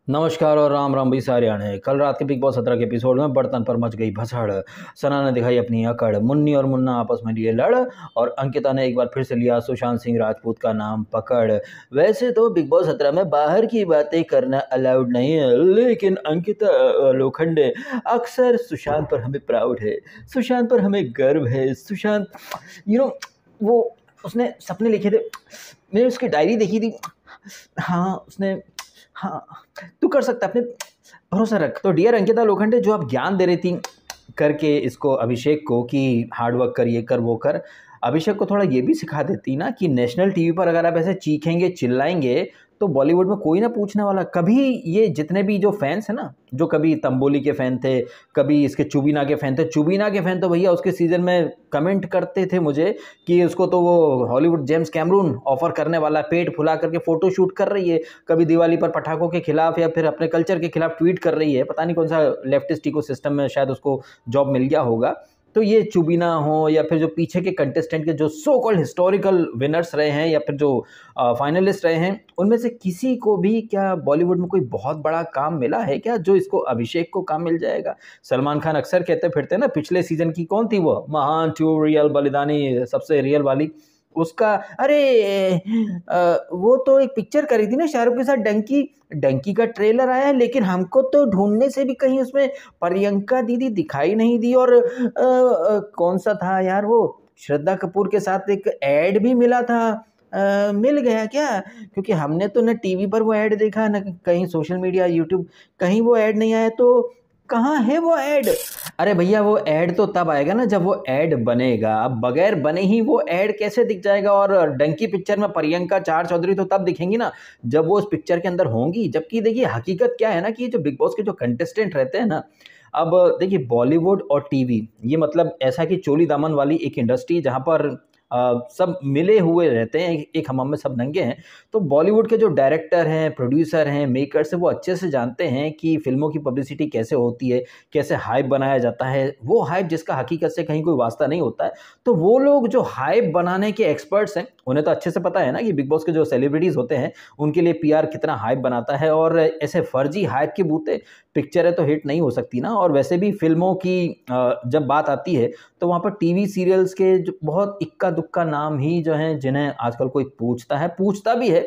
नमस्कार और राम राम भी सारे आने। कल रात के बिग बॉस 17 के एपिसोड में बर्तन पर मच गई भसड़। सना ने दिखाई अपनी अकड़, मुन्नी और मुन्ना आपस में लिए लड़ और अंकिता ने एक बार फिर से लिया सुशांत सिंह राजपूत का नाम पकड़। वैसे तो बिग बॉस 17 में बाहर की बातें करना अलाउड नहीं है, लेकिन अंकिता लोखंडे अक्सर सुशांत पर हमें प्राउड है, सुशांत पर हमें गर्व है। सुशांत वो उसने सपने लिखे थे, मैंने उसकी डायरी देखी थी। हाँ उसने, हाँ तू कर सकता है, अपने भरोसा रख। तो डियर अंकिता लोखंडे, जो आप ज्ञान दे रही थी करके इसको अभिषेक को कि हार्ड वर्क कर, ये कर वो कर, अभिषेक को थोड़ा ये भी सिखा देती ना कि नेशनल टीवी पर अगर आप ऐसे चीखेंगे चिल्लाएंगे तो बॉलीवुड में कोई ना पूछने वाला। कभी ये जितने भी जो फैंस हैं ना, जो कभी तंबोली के फ़ैन थे, कभी इसके चुबीना के फ़ैन थे, चुबीना के फ़ैन तो भैया उसके सीज़न में कमेंट करते थे मुझे कि उसको तो वो हॉलीवुड जेम्स कैमरून ऑफ़र करने वाला, पेट फुला करके फ़ोटो शूट कर रही है, कभी दिवाली पर पटाखों के खिलाफ या फिर अपने कल्चर के खिलाफ ट्वीट कर रही है। पता नहीं कौन सा लेफ्टिस्ट इकोसिस्टम में शायद उसको जॉब मिल गया होगा। तो ये चुबीना हो या फिर जो पीछे के कंटेस्टेंट के जो सो कॉल्ड हिस्टोरिकल विनर्स रहे हैं या फिर जो फाइनलिस्ट रहे हैं, उनमें से किसी को भी क्या बॉलीवुड में कोई बहुत बड़ा काम मिला है क्या जो इसको अभिषेक को काम मिल जाएगा? सलमान खान अक्सर कहते फिरते ना, पिछले सीजन की कौन थी वो महान ट्रू रियल बलिदानी, सबसे रियल वाली, उसका अरे वो तो एक पिक्चर करी थी ना शाहरुख के साथ, डंकी। डंकी का ट्रेलर आया है, लेकिन हमको तो ढूंढने से भी कहीं उसमें प्रियंका दीदी दिखाई नहीं दी। और कौन सा था यार वो, श्रद्धा कपूर के साथ एक ऐड भी मिला था। मिल गया क्या? क्योंकि हमने तो न टीवी पर वो ऐड देखा, न कहीं सोशल मीडिया यूट्यूब कहीं वो ऐड नहीं आया। तो कहाँ है वो ऐड? अरे भैया वो ऐड तो तब आएगा ना जब वो ऐड बनेगा। अब बगैर बने ही वो ऐड कैसे दिख जाएगा? और डंकी पिक्चर में प्रियंका चार चौधरी तो तब दिखेंगी ना जब वो उस पिक्चर के अंदर होंगी। जबकि देखिए हकीकत क्या है ना कि ये जो बिग बॉस के जो कंटेस्टेंट रहते हैं ना, अब देखिए बॉलीवुड और टीवी ये मतलब ऐसा कि चोली दामन वाली एक इंडस्ट्री जहाँ पर सब मिले हुए रहते हैं, एक हमाम में सब नंगे हैं। तो बॉलीवुड के जो डायरेक्टर हैं, प्रोड्यूसर हैं, मेकर्स हैं, वो अच्छे से जानते हैं कि फ़िल्मों की पब्लिसिटी कैसे होती है, कैसे हाइप बनाया जाता है। वो हाइप जिसका हकीकत से कहीं कोई वास्ता नहीं होता है। तो वो लोग जो हाइप बनाने के एक्सपर्ट्स हैं, उन्हें तो अच्छे से पता है ना कि बिग बॉस के जो सेलिब्रिटीज़ होते हैं, उनके लिए पीआर कितना हाइप बनाता है। और ऐसे फर्जी हाइप के बूते पिक्चरें तो हिट नहीं हो सकती ना। और वैसे भी फ़िल्मों की जब बात आती है तो वहाँ पर टीवी सीरियल्स के जो बहुत इक्का-दुक्का नाम ही जो हैं, जिन्हें आजकल कोई पूछता है, पूछता भी है,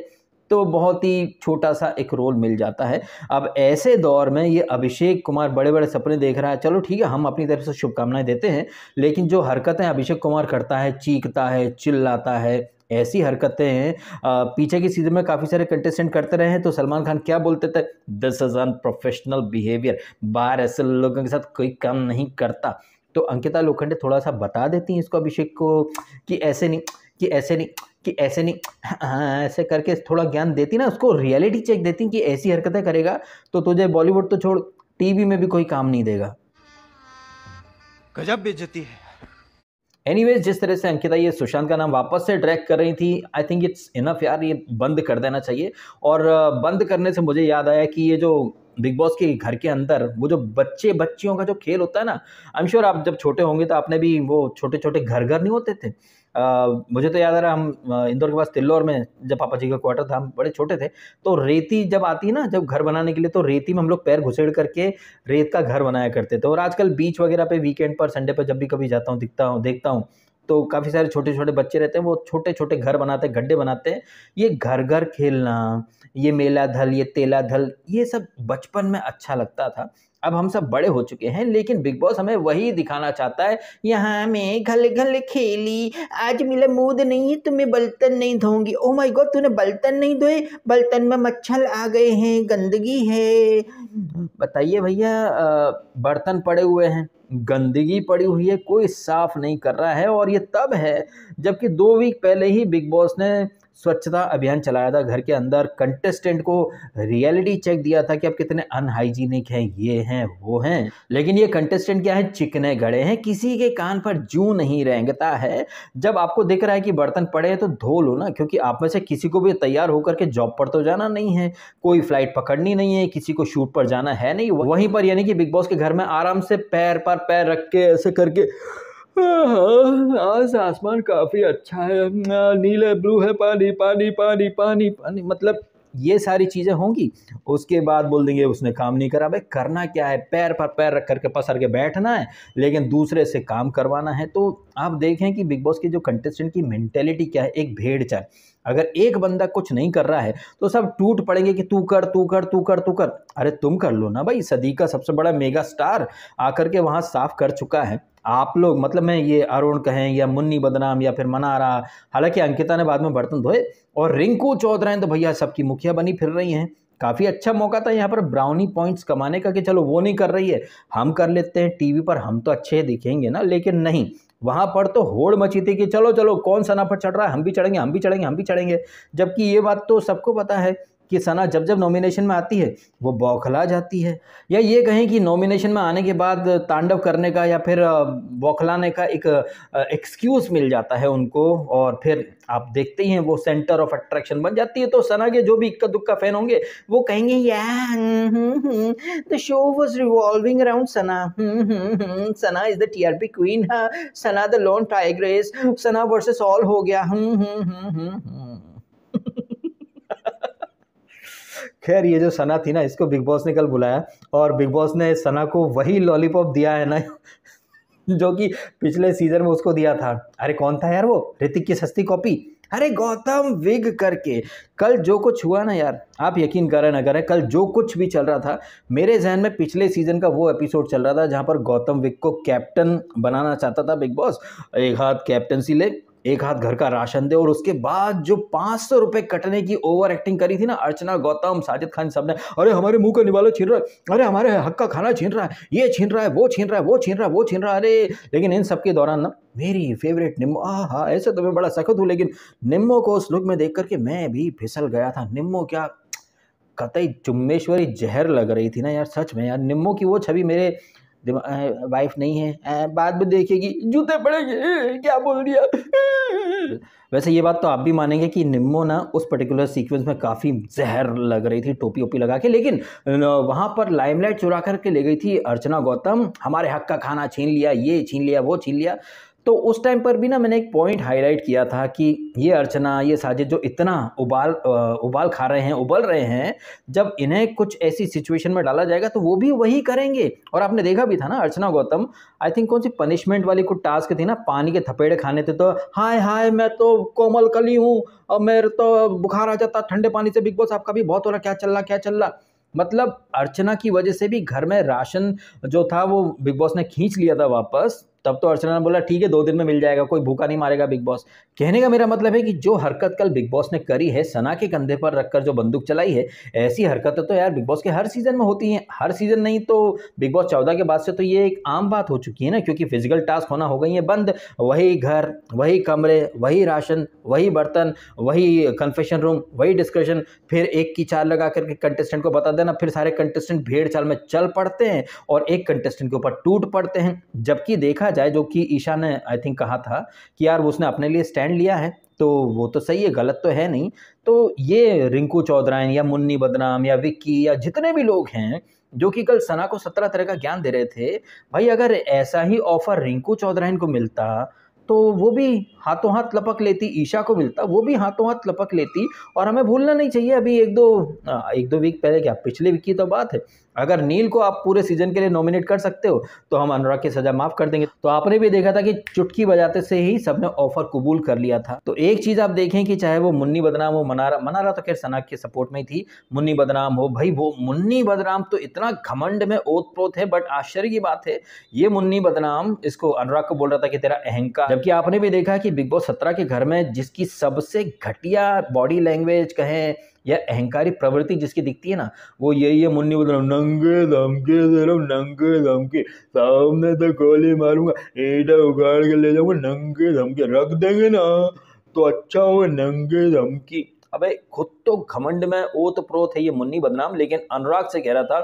तो बहुत ही छोटा-सा एक रोल मिल जाता है। अब ऐसे दौर में ये अभिषेक कुमार बड़े-बड़े सपने देख रहा है, चलो ठीक है, हम अपनी तरफ से शुभकामनाएँ देते हैं, लेकिन जो हरकतें अभिषेक कुमार करता है, चीखता है, चिल्लाता है, ऐसी हरकतें हैं पीछे की सीज़न में काफ़ी सारे कंटेस्टेंट करते रहे हैं। तो सलमान खान क्या बोलते थे? दिस इज़ अनप्रोफेशनल बिहेवियर, बाहर ऐसे लोगों के साथ कोई काम नहीं करता। तो अंकिता लोखंडे थोड़ा-सा बता देती हैं इसको, अभिषेक को, कि ऐसे नहीं, कि ऐसे नहीं, कि ऐसे नहीं, हाँ, ऐसे करके थोड़ा ज्ञान देती ना, उसको रियलिटी चेक देती कि ऐसी हरकतें करेगा तो तुझे बॉलीवुड तो छोड़, टीवी में भी कोई काम नहीं देगा। गजब बेइज्जती है। एनीवेज, जिस तरह से अंकिता ये सुशांत का नाम वापस से ड्रैग कर रही थी, आई थिंक इट्स इनफ यार, ये बंद कर देना चाहिए। और बंद करने से मुझे याद आया कि ये जो बिग बॉस के घर के अंदर वो जो बच्चे बच्चियों का जो खेल होता है ना, आई एम श्योर आप जब छोटे होंगे तो आपने भी वो छोटे छोटे घर घर नहीं होते थे। मुझे तो याद आ रहा है, हम इंदौर के पास तिल्लौर में जब पापा जी का क्वार्टर था, हम बड़े छोटे थे, तो रेती जब आती है ना, जब घर बनाने के लिए, तो रेती में हम लोग पैर घुसेड़ करके रेत का घर बनाया करते थे। और आजकल बीच वगैरह पे वीकेंड पर, संडे पर जब भी कभी जाता हूँ, दिखता हूँ, देखता हूँ, तो काफ़ी सारे छोटे छोटे बच्चे रहते हैं, वो छोटे छोटे घर बनाते हैं, गड्ढे बनाते हैं। ये घर घर खेलना, ये मेला धल, ये तेला धल, ये सब बचपन में अच्छा लगता था। अब हम सब बड़े हो चुके हैं, लेकिन बिग बॉस हमें वही दिखाना चाहता है, यहाँ मैं घल घल खेली, आज मेरा मूड नहीं है तो मैं बर्तन नहीं धोऊंगी। ओ माय गॉड, तूने बर्तन नहीं धोए? बर्तन में मच्छर आ गए हैं, गंदगी है। बताइए भैया, बर्तन पड़े हुए हैं, गंदगी पड़ी हुई है, कोई साफ नहीं कर रहा है। और ये तब है जबकि 2 वीक पहले ही बिग बॉस ने स्वच्छता अभियान चलाया था घर के अंदर, कंटेस्टेंट को रियलिटी चेक दिया था कि आप कितने अनहाइजीनिक हैं, ये हैं वो हैं। लेकिन ये कंटेस्टेंट क्या है, चिकने गड़े हैं, किसी के कान पर जूं नहीं रेंगता है। जब आपको दिख रहा है कि बर्तन पड़े हैं तो धो लो ना, क्योंकि आप में से किसी को भी तैयार होकर के जॉब पर तो जाना नहीं है, कोई फ्लाइट पकड़नी नहीं है, किसी को शूट पर जाना है नहीं। वहीं पर यानी कि बिग बॉस के घर में आराम से पैर पर पैर रख के ऐसे करके, आज आसमान काफी अच्छा है, नीले ब्लू है, पानी पानी पानी पानी पानी, मतलब ये सारी चीज़ें होंगी। उसके बाद बोल देंगे उसने काम नहीं करा। भाई करना क्या है, पैर पर पैर रख करके पसर के बैठना है, लेकिन दूसरे से काम करवाना है। तो आप देखें कि बिग बॉस के जो कंटेस्टेंट की मेंटेलिटी क्या है, एक भेड़ चाल। अगर एक बंदा कुछ नहीं कर रहा है तो सब टूट पड़ेंगे कि तू कर तू कर तू कर तू कर। अरे तुम कर लो ना भाई, सदी का सबसे बड़ा मेगा स्टार आकर के वहाँ साफ कर चुका है। आप लोग मतलब मैं ये अरुण कहें या मुन्नी बदनाम या फिर मनारा, हालांकि अंकिता ने बाद में बर्तन धोए, और रिंकू चौधरी तो भैया सबकी मुखिया बनी फिर रही हैं। काफ़ी अच्छा मौका था यहाँ पर ब्राउनी पॉइंट्स कमाने का कि चलो वो नहीं कर रही है, हम कर लेते हैं टीवी पर, हम तो अच्छे दिखेंगे ना। लेकिन नहीं, वहाँ पर तो होड़ मची थी कि चलो चलो कौन सना पर चढ़ रहा है, हम भी चढ़ेंगे हम भी चढ़ेंगे हम भी चढ़ेंगे। जबकि ये बात तो सबको पता है कि सना जब जब नॉमिनेशन में आती है वो बौखला जाती है, या ये कहें कि नॉमिनेशन में आने के बाद तांडव करने का या फिर बौखलाने का एक एक्सक्यूज़ मिल जाता है उनको, और फिर आप देखते ही हैं वो सेंटर ऑफ अट्रैक्शन बन जाती है। तो सना के जो भी इक्का दुक्का फैन होंगे वो कहेंगे यार the show was revolving around Sana, Sana is the TRP queen, Sana the loan tigress, Sana versus all हो गया। खैर ये जो सना थी ना, इसको बिग बॉस ने कल बुलाया और बिग बॉस ने सना को वही लॉलीपॉप दिया है ना जो कि पिछले सीजन में उसको दिया था। अरे कौन था यार वो, ऋतिक की सस्ती कॉपी, अरे गौतम विग करके। कल जो कुछ हुआ ना यार, आप यकीन करें ना करें, कल जो कुछ भी चल रहा था मेरे जहन में पिछले सीजन का वो एपिसोड चल रहा था जहां पर गौतम विग को कैप्टन बनाना चाहता था बिग बॉस। एक हाथ कैप्टनसी ले, एक हाथ घर का राशन दे, और उसके बाद जो 500 रुपए कटने की ओवर एक्टिंग करी थी ना अर्चना, गौतम, साजिद खान सबने, अरे हमारे मुंह का निवाला छीन रहा है, अरे हमारे हक का खाना छीन रहा है, ये छीन रहा है, वो छीन रहा है, वो छीन रहा है, वो छीन रहा है। अरे लेकिन इन सबके दौरान ना मेरी फेवरेट निम्मो, हाँ ऐसे तो मैं बड़ा सख्त हूँ, लेकिन निम्मो को उस लुक में देख करके मैं भी फिसल गया था। निम्मो क्या कतई चुम्बेश्वरी जहर लग रही थी ना यार, सच में यार। निम्मो की वो छवि मेरे वाइफ नहीं है, बाद में देखेगी, जूते पड़ेंगे, क्या बोल दिया। वैसे ये बात तो आप भी मानेंगे कि निम्मो ना उस पर्टिकुलर सीक्वेंस में काफ़ी जहर लग रही थी टोपी ओपी लगा के, लेकिन वहाँ पर लाइमलाइट चुरा करके ले गई थी अर्चना गौतम, हमारे हक का खाना छीन लिया, ये छीन लिया, वो छीन लिया। तो उस टाइम पर भी ना मैंने एक पॉइंट हाईलाइट किया था कि ये अर्चना, ये साजिद जो इतना उबाल खा रहे हैं, उबल रहे हैं, जब इन्हें कुछ ऐसी सिचुएशन में डाला जाएगा तो वो भी वही करेंगे। और आपने देखा भी था ना, अर्चना गौतम आई थिंक कौन सी पनिशमेंट वाली कुछ टास्क थी ना, पानी के थपेड़े खाने थे, तो हाय हाय मैं तो कोमल कली हूँ और मेरे तो बुखार आ जाता ठंडे पानी से, बिग बॉस आपका भी बहुत हो रहा, क्या चल रहा क्या चल रहा। मतलब अर्चना की वजह से भी घर में राशन जो था वो बिग बॉस ने खींच लिया था वापस। तब तो अर्चना ने बोला ठीक है 2 दिन में मिल जाएगा, कोई भूखा नहीं मारेगा बिग बॉस। कहने का मेरा मतलब है कि जो हरकत कल बिग बॉस ने करी है, सना के कंधे पर रखकर जो बंदूक चलाई है, ऐसी हरकतें तो यार बिग बॉस के हर सीजन में होती हैं। हर सीजन नहीं तो बिग बॉस 14 के बाद से तो ये एक आम बात हो चुकी है ना, क्योंकि फिजिकल टास्क होना हो गई है बंद। वही घर, वही कमरे, वही राशन, वही बर्तन, वही कन्फेशन रूम, वही डिस्कशन, फिर एक की चाल लगा करके कंटेस्टेंट को बता देना, फिर सारे कंटेस्टेंट भेड़ चाल में चल पड़ते हैं और एक कंटेस्टेंट के ऊपर टूट पड़ते हैं। जबकि देखा जाए, जो कि ईशा ने आई थिंक कहा था कि यार उसने अपने लिए स्टैंड लिया है, तो वो तो सही है, गलत तो है नहीं। तो ये रिंकू चौधरी या मुन्नी बदनाम या विक्की या जितने भी लोग हैं जो कि कल सना को 17 तरह का ज्ञान दे रहे थे, भाई अगर ऐसा ही ऑफर रिंकू चौधरी को मिलता तो वो भी हाथों हाथ लपक लेती, ईशा को मिलता वो भी हाथों हाथ लपक लेती। और हमें भूलना नहीं चाहिए अभी एक दो वीक पहले, क्या पिछले वीक की तो बात है, अगर नील को आप पूरे सीजन के लिए नॉमिनेट कर सकते हो तो हम अनुराग की सजा माफ कर देंगे। तो आपने भी देखा था कि चुटकी बजाते से ही सबने ऑफर कबूल कर लिया था। तो एक चीज आप देखें कि चाहे वो मुन्नी बदनाम हो, मनारा तो खैर सना के सपोर्ट में ही थी, मुन्नी बदनाम हो, भाई वो मुन्नी बदनाम तो इतना घमंड में ओत प्रोत है। बट आश्चर्य की बात है, ये मुन्नी बदनाम इसको अनुराग को बोल रहा था कि तेरा अहंकार, जबकि आपने भी देखा कि बिग बॉस 17 के घर में जिसकी सबसे घटिया बॉडी लैंग्वेज कहें या अहंकारी प्रवृत्ति जिसकी दिखती है ना, वो यही है मुन्नी बदनाम। नंगे धमके दे रहा हूँ, नंगे धमके, सामने तो गोली मारूंगा, ईटा उगाड़ के ले जाऊंगा, नंगे धमके रख देंगे ना तो अच्छा होगा, नंगे धमकी। अबे खुद तो घमंड में ओत प्रोत है ये मुन्नी बदनाम, लेकिन अनुराग से कह रहा था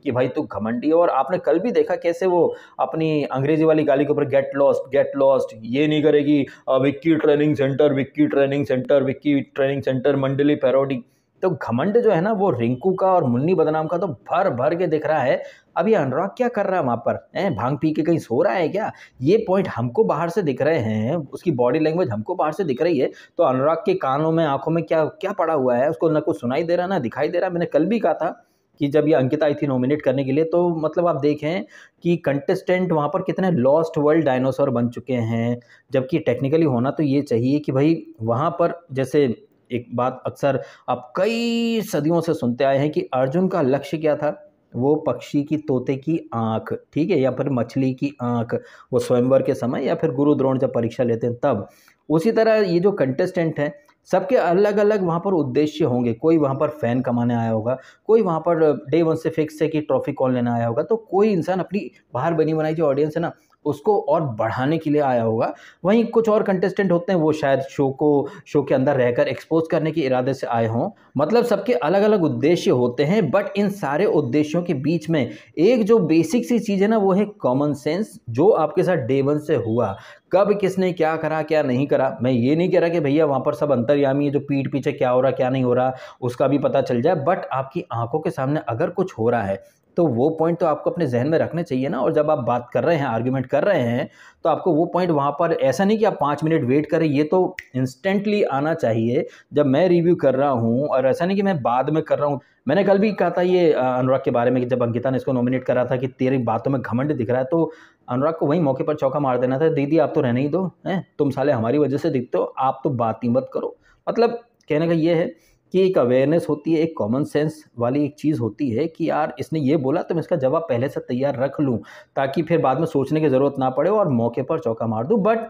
कि भाई तू घमंडी। और आपने कल भी देखा कैसे वो अपनी अंग्रेजी वाली गाली के ऊपर गेट लॉस्ट, ये नहीं करेगी, Vicky training centre, Vicky training centre, Vicky training centre, मंडली पैरोडी, तो घमंड जो है ना वो रिंकू का और मुन्नी बदनाम का तो भर भर के दिख रहा है। अब ये अनुराग क्या कर रहा है वहाँ पर, हैं भांग पी के कहीं सो रहा है क्या? ये पॉइंट हमको बाहर से दिख रहे हैं, उसकी बॉडी लैंग्वेज हमको बाहर से दिख रही है। तो अनुराग के कानों में आंखों में क्या क्या पड़ा हुआ है, उसको ना कुछ सुनाई दे रहा ना दिखाई दे रहा। मैंने कल भी कहा था कि जब ये अंकिता आई थी नॉमिनेट करने के लिए, तो मतलब आप देखें कि कंटेस्टेंट वहाँ पर कितने लॉस्ट वर्ल्ड डायनासोर बन चुके हैं। जबकि टेक्निकली होना तो ये चाहिए कि भाई वहाँ पर, जैसे एक बात अक्सर आप कई सदियों से सुनते आए हैं कि अर्जुन का लक्ष्य क्या था, वो पक्षी की तोते की आँख, ठीक है, या फिर मछली की आँख, वो स्वयंवर के समय या फिर गुरु द्रोण जब परीक्षा लेते हैं तब। उसी तरह ये जो कंटेस्टेंट हैं सबके अलग अलग वहाँ पर उद्देश्य होंगे। कोई वहाँ पर फ़ैन कमाने आया होगा, कोई वहाँ पर डे वन से फिक्स है कि ट्रॉफी कौन लेना आया होगा, तो कोई इंसान अपनी बाहर बनी बनाई जो ऑडियंस है ना उसको और बढ़ाने के लिए आया होगा। वहीं कुछ और कंटेस्टेंट होते हैं वो शायद शो के अंदर रहकर एक्सपोज करने के इरादे से आए हों। मतलब सबके अलग अलग उद्देश्य होते हैं, बट इन सारे उद्देश्यों के बीच में एक जो बेसिक सी चीज़ है ना वो है कॉमन सेंस, जो आपके साथ डे वन से हुआ। कब किसने क्या करा क्या नहीं करा, मैं ये नहीं कह रहा कि भैया वहाँ पर सब अंतर्यामी है, जो पीठ पीछे क्या हो रहा क्या नहीं हो रहा उसका भी पता चल जाए, बट आपकी आंखों के सामने अगर कुछ हो रहा है तो वो पॉइंट तो आपको अपने जहन में रखने चाहिए ना। और जब आप बात कर रहे हैं, आर्ग्यूमेंट कर रहे हैं, तो आपको वो पॉइंट वहाँ पर, ऐसा नहीं कि आप 5 मिनट वेट करें, ये तो इंस्टेंटली आना चाहिए जब मैं रिव्यू कर रहा हूँ। और ऐसा नहीं कि मैं बाद में कर रहा हूँ। मैंने कल भी कहा था ये अनुराग के बारे में कि जब अंकिता ने इसको नॉमिनेट करा था कि तेरी बातों में घमंड दिख रहा है, तो अनुराग को वहीं मौके पर चौका मार देना था, दीदी आप तो रहने ही दो, हैं तुम साले हमारी वजह से दिखते हो, आप तो बात ही मत करो। मतलब कहने का ये है कि एक अवेयरनेस होती है, एक कॉमन सेंस वाली एक चीज़ होती है कि यार इसने ये बोला तो मैं इसका जवाब पहले से तैयार रख लूँ, ताकि फिर बाद में सोचने की ज़रूरत ना पड़े और मौके पर चौका मार दूँ। बट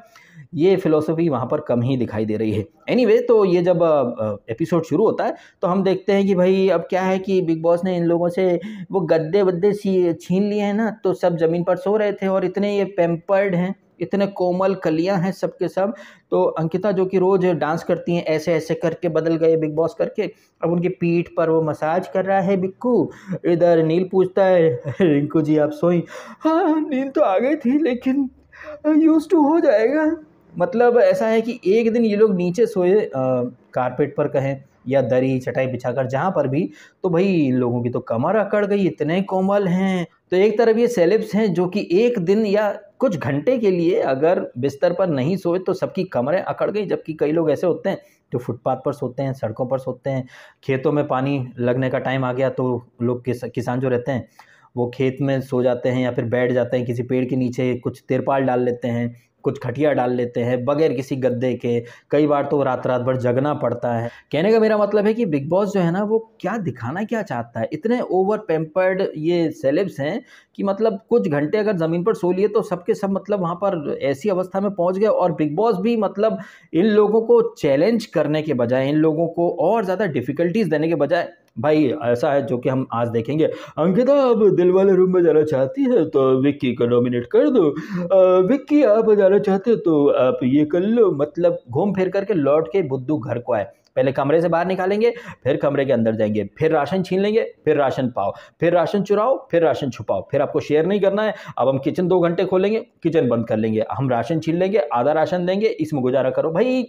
ये फ़िलॉसफ़ी वहाँ पर कम ही दिखाई दे रही है। एनीवे, तो ये जब एपिसोड शुरू होता है तो हम देखते हैं कि भाई अब क्या है कि बिग बॉस ने इन लोगों से वो गद्दे वद्दे छीन लिए हैं ना, तो सब ज़मीन पर सो रहे थे और इतने ये पैम्पर्ड हैं, इतने कोमल कलियां हैं सब के सब। तो अंकिता जो कि रोज डांस करती हैं ऐसे ऐसे करके, बदल गए बिग बॉस करके, अब उनकी पीठ पर वो मसाज कर रहा है बिक्कू। इधर नील पूछता है रिंकू जी आप सोई? हाँ नींद तो आ गई थी लेकिन यूज टू हो जाएगा। मतलब ऐसा है कि एक दिन ये लोग नीचे सोए कारपेट पर कहें या दरी चटाई बिछाकर, जहाँ पर भी, तो भाई इन लोगों की तो कमर अकड़ गई, इतने कोमल हैं। तो एक तरफ ये सेलेब्स हैं जो कि एक दिन या कुछ घंटे के लिए अगर बिस्तर पर नहीं सोए तो सबकी कमरें अकड़ गई, जबकि कई लोग ऐसे होते हैं जो फुटपाथ पर सोते हैं, सड़कों पर सोते हैं। खेतों में पानी लगने का टाइम आ गया तो लोग किसान जो रहते हैं वो खेत में सो जाते हैं या फिर बैठ जाते हैं किसी पेड़ के नीचे, कुछ तिरपाल डाल लेते हैं, कुछ खटिया डाल लेते हैं बगैर किसी गद्दे के। कई बार तो रात रात भर जगना पड़ता है। कहने का मेरा मतलब है कि बिग बॉस जो है ना वो क्या दिखाना क्या चाहता है। इतने ओवर पैम्पर्ड ये सेलेब्स हैं कि मतलब कुछ घंटे अगर ज़मीन पर सो लिए तो सबके सब मतलब वहाँ पर ऐसी अवस्था में पहुँच गए। और बिग बॉस भी मतलब इन लोगों को चैलेंज करने के बजाय, इन लोगों को और ज़्यादा डिफ़िकल्टीज देने के बजाय, भाई ऐसा है जो कि हम आज देखेंगे, अंकिता अब दिल वाले रूम में जाना चाहती है तो विक्की को नॉमिनेट कर दो, विक्की आप जाना चाहते हो तो आप ये कर लो। मतलब घूम फिर करके लौट के बुद्धू घर को आए। पहले कमरे से बाहर निकालेंगे, फिर कमरे के अंदर जाएंगे, फिर राशन छीन लेंगे, फिर राशन पाओ, फिर राशन चुराओ, फिर राशन छुपाओ, फिर आपको शेयर नहीं करना है। अब हम किचन 2 घंटे खोलेंगे, किचन बंद कर लेंगे, हम राशन छीन लेंगे, आधा राशन देंगे, इसमें गुजारा करो। भाई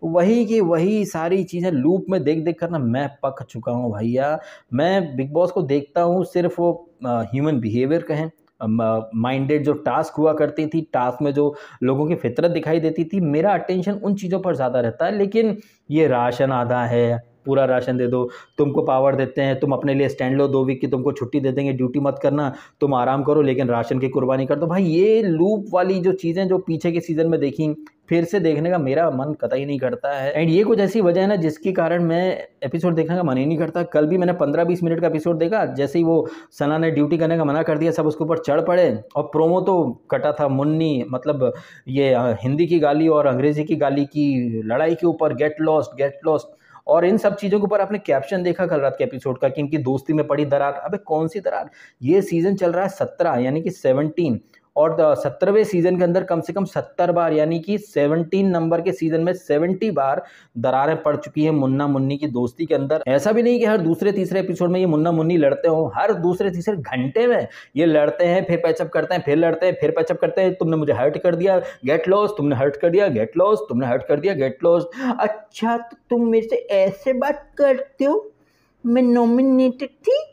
वही की वही सारी चीज़ें लूप में देख देख कर ना मैं पक चुका हूँ भैया। मैं बिग बॉस को देखता हूँ सिर्फ वो ह्यूमन बिहेवियर कहें, माइंडेड जो टास्क हुआ करती थी, टास्क में जो लोगों की फितरत दिखाई देती थी, मेरा अटेंशन उन चीज़ों पर ज़्यादा रहता है। लेकिन ये राशन आधा है, पूरा राशन दे दो, तुमको पावर देते हैं, तुम अपने लिए स्टैंड लो 2 वीक की, तुमको छुट्टी दे देंगे, ड्यूटी मत करना, तुम आराम करो लेकिन राशन की कुर्बानी कर दो। भाई ये लूप वाली जो चीज़ें जो पीछे के सीज़न में देखी, फिर से देखने का मेरा मन कतई नहीं करता है। एंड ये कुछ ऐसी वजह है ना जिसके कारण मैं एपिसोड देखने का मन ही नहीं करता। कल भी मैंने 15-20 मिनट का एपिसोड देखा, जैसे ही वो सना ने ड्यूटी करने का मना कर दिया सब उसके ऊपर चढ़ पड़े। और प्रोमो तो कटा था मुन्नी, मतलब ये हिंदी की गाली और अंग्रेजी की गाली की लड़ाई के ऊपर, गेट लॉस्ट। और इन सब चीज़ों के ऊपर आपने कैप्शन देखा कल रात के एपिसोड का कि इनकी दोस्ती में पड़ी दरार। अबे कौन सी दरार? ये सीज़न चल रहा है 17 यानी कि 17, और 17वें सीज़न के अंदर कम से कम 70 बार, यानी कि 17 नंबर के सीज़न में 70 बार दरारें पड़ चुकी हैं मुन्ना मुन्नी की दोस्ती के अंदर। ऐसा भी नहीं कि हर दूसरे तीसरे एपिसोड में ये मुन्ना मुन्नी लड़ते हो, हर दूसरे तीसरे घंटे में ये लड़ते हैं, फिर पैचअप करते हैं, फिर लड़ते हैं, फिर पैचअप करते हैं। तुमने मुझे हर्ट कर दिया, गेट लॉस्ट, तुमने हर्ट कर दिया, गेट लॉस्ट, तुमने हर्ट कर दिया, गेट लॉस्ट। अच्छा तो तुम मेरे से ऐसे बात करते हो, मैं नॉमिनेटेड थी,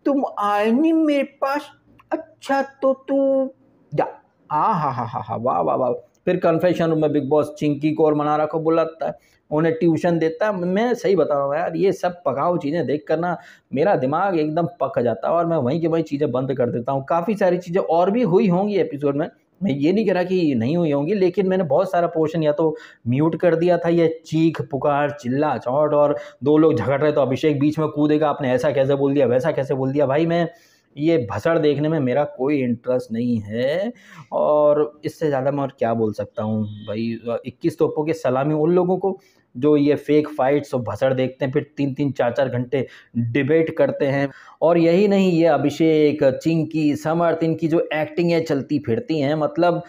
तुम आए नहीं मेरे पास, अच्छा तो तू जा। हा, वाह वाह वाह। फिर कन्फेशन रूम में बिग बॉस चिंकी को और मनारा को बुलाता है, उन्हें ट्यूशन देता है। मैं सही बता रहा हूँ यार, ये सब पकाऊ चीज़ें देख कर ना मेरा दिमाग एकदम पक जाता है और मैं वहीं की वहीं चीज़ें बंद कर देता हूँ। काफ़ी सारी चीज़ें और भी हुई होंगी एपिसोड में, मैं ये नहीं कह रहा कि नहीं हुई होंगी, लेकिन मैंने बहुत सारा पोर्शन या तो म्यूट कर दिया था। ये चीख पुकार चिल्ला चौट और दो लोग झगड़ रहे तो अभिषेक बीच में कूदेगा, आपने ऐसा कैसे बोल दिया, वैसा कैसे बोल दिया। भाई मैं ये भसड़ देखने में मेरा कोई इंटरेस्ट नहीं है और इससे ज़्यादा मैं और क्या बोल सकता हूँ भाई। 21 तोपों की सलामी उन लोगों को जो ये फेक फाइट्स और भसड़ देखते हैं, फिर 3-3 4-4 घंटे डिबेट करते हैं। और यही नहीं, ये अभिषेक, चिंकी, समर्थ, इनकी जो एक्टिंग है चलती फिरती हैं, मतलब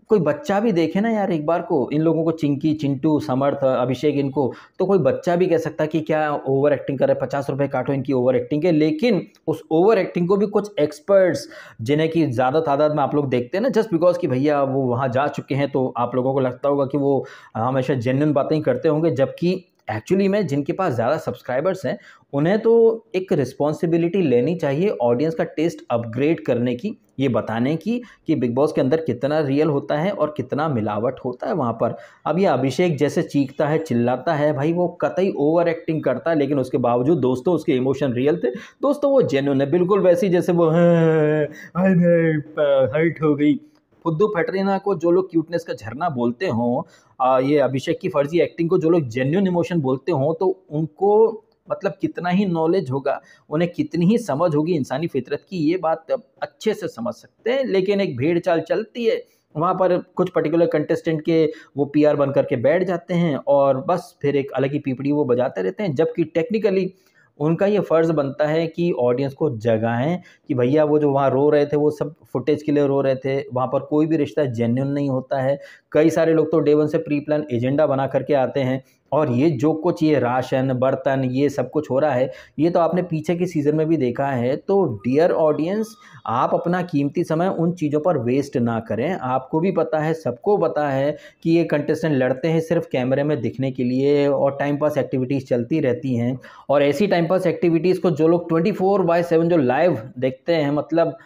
कोई बच्चा भी देखे ना यार एक बार को इन लोगों को, चिंकी, चिंटू, समर्थ, अभिषेक, इनको तो कोई बच्चा भी कह सकता है कि क्या ओवर एक्टिंग कर रहे हैं, 50 रुपये काटो इनकी ओवर एक्टिंग के। लेकिन उस ओवर एक्टिंग को भी कुछ एक्सपर्ट्स, जिन्हें कि ज़्यादा तादाद में आप लोग देखते हैं ना, जस्ट बिकॉज कि भैया वो वहाँ जा चुके हैं तो आप लोगों को लगता होगा कि वो हमेशा जेन्युइन बातें ही करते होंगे, जबकि एक्चुअली में जिनके पास ज़्यादा सब्सक्राइबर्स हैं उन्हें तो एक रिस्पॉन्सिबिलिटी लेनी चाहिए ऑडियंस का टेस्ट अपग्रेड करने की, ये बताने की कि बिग बॉस के अंदर कितना रियल होता है और कितना मिलावट होता है वहाँ पर। अब ये अभिषेक जैसे चीखता है चिल्लाता है, भाई वो कतई ओवर एक्टिंग करता है, लेकिन उसके बावजूद दोस्तों उसके इमोशन रियल थे दोस्तों, वो जेन्युइन है, बिल्कुल वैसी जैसे वो हर्ट हो गई। फुद्दू फैटरीना को जो लोग क्यूटनेस का झरना बोलते हों, ये अभिषेक की फर्जी एक्टिंग को जो लोग जेन्युइन इमोशन बोलते हों, तो उनको मतलब कितना ही नॉलेज होगा, उन्हें कितनी ही समझ होगी इंसानी फितरत की, ये बात अच्छे से समझ सकते हैं। लेकिन एक भेड़ चाल चलती है वहाँ पर, कुछ पर्टिकुलर कंटेस्टेंट के वो पीआर बन करके बैठ जाते हैं और बस फिर एक अलग ही पीपड़ी वो बजाते रहते हैं, जबकि टेक्निकली उनका ये फ़र्ज़ बनता है कि ऑडियंस को जगाएं कि भैया वो जो वहाँ रो रहे थे वो सब फुटेज के लिए रो रहे थे, वहाँ पर कोई भी रिश्ता जेन्युइन नहीं होता है। कई सारे लोग तो डे वन से प्री प्लान एजेंडा बना करके आते हैं और ये जो कुछ ये राशन बर्तन ये सब कुछ हो रहा है, ये तो आपने पीछे के सीज़न में भी देखा है। तो डियर ऑडियंस, आप अपना कीमती समय उन चीज़ों पर वेस्ट ना करें। आपको भी पता है, सबको पता है कि ये कंटेस्टेंट लड़ते हैं सिर्फ कैमरे में दिखने के लिए और टाइम पास एक्टिविटीज़ चलती रहती हैं। और ऐसी टाइम पास एक्टिविटीज़ को जो लोग 24/7 जो लाइव देखते हैं, मतलब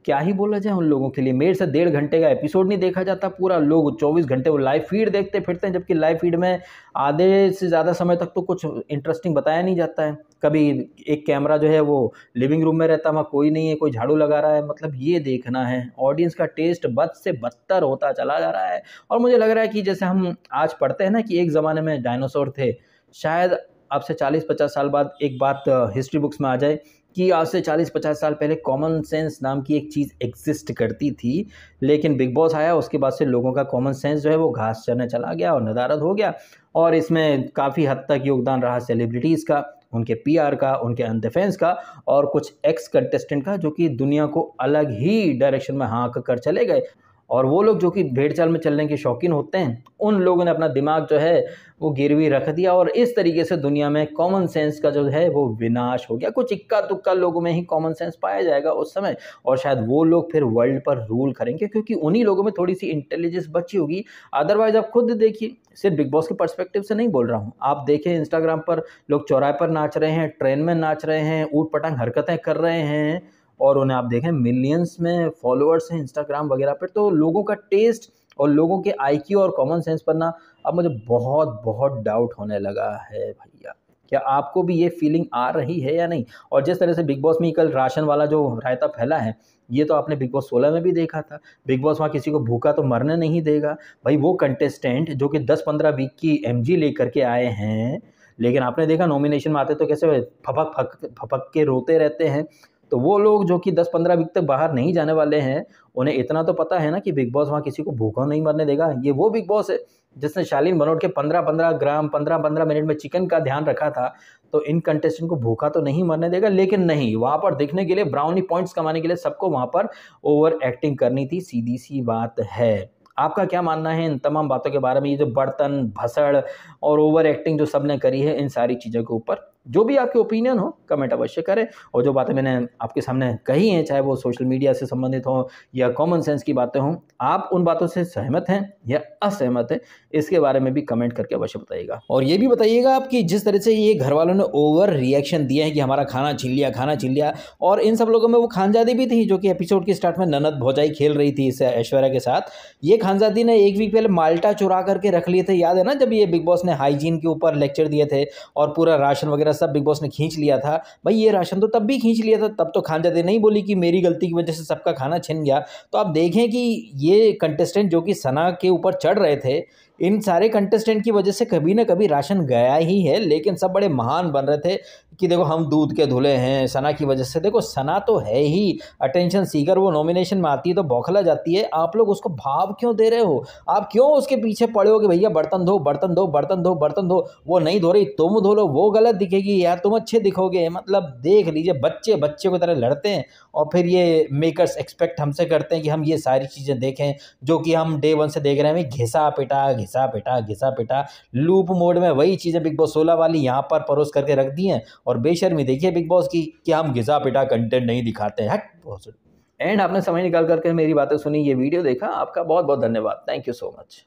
क्या ही बोला जाए उन लोगों के लिए। मेरे से 1.5 घंटे का एपिसोड नहीं देखा जाता पूरा, लोग 24 घंटे वो लाइव फीड देखते फिरते हैं, जबकि लाइव फीड में आधे से ज़्यादा समय तक तो कुछ इंटरेस्टिंग बताया नहीं जाता है। कभी एक कैमरा जो है वो लिविंग रूम में रहता है, वहाँ कोई नहीं है, कोई झाड़ू लगा रहा है, मतलब ये देखना है। ऑडियंस का टेस्ट बद से बदतर होता चला जा रहा है और मुझे लग रहा है कि जैसे हम आज पढ़ते हैं ना कि एक ज़माने में डायनासोर थे, शायद अब से 40-50 साल बाद एक बात हिस्ट्री बुक्स में आ जाए कि आज से 40-50 साल पहले कॉमन सेंस नाम की एक चीज़ एग्जिस्ट करती थी। लेकिन बिग बॉस आया, उसके बाद से लोगों का कॉमन सेंस जो है वो घास चरने चला गया और नदारद हो गया। और इसमें काफ़ी हद तक योगदान रहा सेलिब्रिटीज़ का, उनके पीआर का, उनके डिफेंस का और कुछ एक्स कंटेस्टेंट का, जो कि दुनिया को अलग ही डायरेक्शन में हाँक कर चले गए। और वो लोग जो कि भेड़ चाल में चलने के शौकीन होते हैं, उन लोगों ने अपना दिमाग जो है वो गिरवी रख दिया और इस तरीके से दुनिया में कॉमन सेंस का जो है वो विनाश हो गया। कुछ इक्का तुक्का लोगों में ही कॉमन सेंस पाया जाएगा उस समय और शायद वो लोग फिर वर्ल्ड पर रूल करेंगे, क्योंकि उन्हीं लोगों में थोड़ी सी इंटेलिजेंस बची होगी। अदरवाइज आप खुद देखिए, सिर्फ बिग बॉस के पर्सपेक्टिव से नहीं बोल रहा हूँ, आप देखें इंस्टाग्राम पर लोग चौराहे पर नाच रहे हैं, ट्रेन में नाच रहे हैं, ऊट पटांग हरकतें कर रहे हैं और उन्हें आप देखें मिलियंस में फॉलोअर्स हैं इंस्टाग्राम वगैरह पर। तो लोगों का टेस्ट और लोगों के आईक्यू और कॉमन सेंस पर ना अब मुझे बहुत बहुत डाउट होने लगा है भैया। क्या आपको भी ये फीलिंग आ रही है या नहीं? और जिस तरह से बिग बॉस में कल राशन वाला जो रायता फैला है, ये तो आपने बिग बॉस 16 में भी देखा था। बिग बॉस वहाँ किसी को भूखा तो मरने नहीं देगा भाई। वो कंटेस्टेंट जो कि 10-15 वीक की एमजी लेकर के आए हैं, लेकिन आपने देखा नॉमिनेशन में आते तो कैसे फपक के रोते रहते हैं। तो वो लोग जो कि 10-15 वीक तक बाहर नहीं जाने वाले हैं, उन्हें इतना तो पता है ना कि बिग बॉस वहाँ किसी को भूखा नहीं मरने देगा। ये वो बिग बॉस है जिसने शालीन बनोट के 15-15 ग्राम 15-15 मिनट में चिकन का ध्यान रखा था। तो इन कंटेस्टेंट को भूखा तो नहीं मरने देगा, लेकिन नहीं, वहाँ पर दिखने के लिए, ब्राउनी पॉइंट्स कमाने के लिए सबको वहाँ पर ओवर एक्टिंग करनी थी, सीधी सी बात है। आपका क्या मानना है इन तमाम बातों के बारे में, ये जो बर्तन, भसड़ और ओवर एक्टिंग जो सबने करी है इन सारी चीज़ों के ऊपर? जो भी आपके ओपिनियन हो कमेंट अवश्य करें, और जो बातें मैंने आपके सामने कही हैं, चाहे वो सोशल मीडिया से संबंधित हों या कॉमन सेंस की बातें हों, आप उन बातों से सहमत हैं या असहमत हैं, इसके बारे में भी कमेंट करके अवश्य बताइएगा। और ये भी बताइएगा आप कि जिस तरह से ये घर वालों ने ओवर रिएक्शन दिया है कि हमारा खाना छीन लिया, खाना छीन लिया, और इन सब लोगों में वो खानजादी भी थी जो कि एपिसोड के स्टार्ट में ननद भौजाई खेल रही थी इस ऐश्वर्या के साथ। ये खानजादी ने एक वीक पहले माल्टा चुरा करके रख लिए थे, याद है ना, जब ये बिग बॉस ने हाइजीन के ऊपर लेक्चर दिए थे और पूरा राशन वगैरह सब बिग बॉस ने खींच लिया था। भाई ये राशन तो तब भी खींच लिया था, तब तो खानजादी नहीं बोली कि मेरी गलती की वजह से सबका खाना छिन गया। तो आप देखें कि ये कंटेस्टेंट जो कि सना के ऊपर चढ़ रहे थे, इन सारे कंटेस्टेंट की वजह से कभी ना कभी राशन गया ही है, लेकिन सब बड़े महान बन रहे थे कि देखो हम दूध के धुले हैं सना की वजह से। देखो सना तो है ही अटेंशन सीकर, वो नॉमिनेशन में आती है तो बौखला जाती है, आप लोग उसको भाव क्यों दे रहे हो? आप क्यों उसके पीछे पड़े हो कि भैया बर्तन धो, बर्तन धो, बर्तन धो, बर्तन धो? वो नहीं धो रही, तुम धो लो, वो गलत दिखेगी यार, तुम अच्छे दिखोगे। मतलब देख लीजिए, बच्चे बच्चे की तरह लड़ते हैं, और फिर ये मेकर्स एक्सपेक्ट हमसे करते हैं कि हम ये सारी चीज़ें देखें जो कि हम डे वन से देख रहे हैं। घिसा पिटा घिसा पिटा घिसा पिटा, लूप मोड में वही चीज़ें बिग बॉस 16 वाली यहाँ पर परोस करके रख दी हैं, और बेशर्मी देखिए बिग बॉस की कि हम घिसा पिटा कंटेंट नहीं दिखाते हैं। हट। एंड आपने समय निकाल करके मेरी बातें सुनी, ये वीडियो देखा, आपका बहुत बहुत धन्यवाद। Thank you so much.